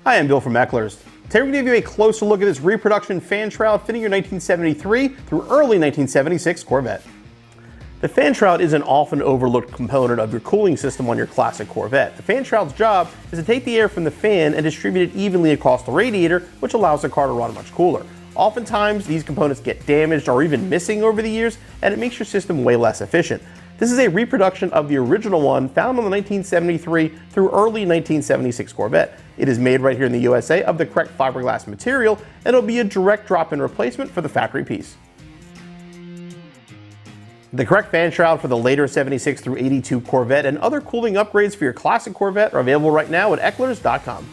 Hi, I'm Bill from Eckler's. Today we're going to give you a closer look at this reproduction fan shroud fitting your 1973 through early 1976 Corvette. The fan shroud is an often overlooked component of your cooling system on your classic Corvette. The fan shroud's job is to take the air from the fan and distribute it evenly across the radiator, which allows the car to run much cooler. Oftentimes, these components get damaged or even missing over the years, and it makes your system way less efficient. This is a reproduction of the original one found on the 1973 through early 1976 Corvette. It is made right here in the USA of the correct fiberglass material, and it'll be a direct drop-in replacement for the factory piece. The correct fan shroud for the later 76 through 82 Corvette and other cooling upgrades for your classic Corvette are available right now at Ecklers.com.